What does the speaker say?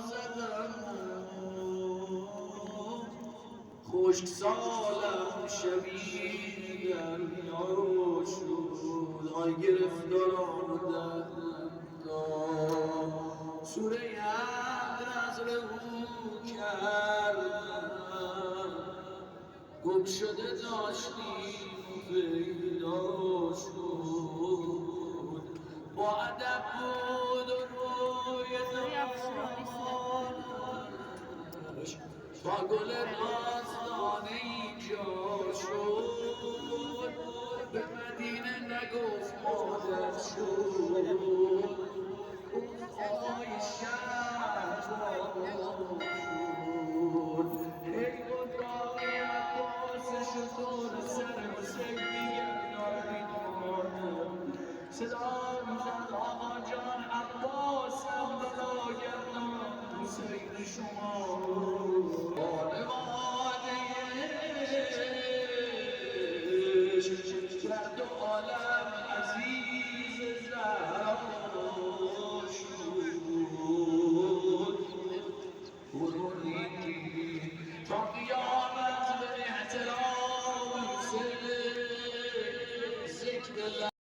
زدم خشک سالم شبیه دریا شد آی گرفتار آمدم سوره عبد از رو کردم گم شده داشتیم پیدا شد با ادب بود و روی دارش با گل نازدانه اینجا شد به مدینه نگفت مادر شد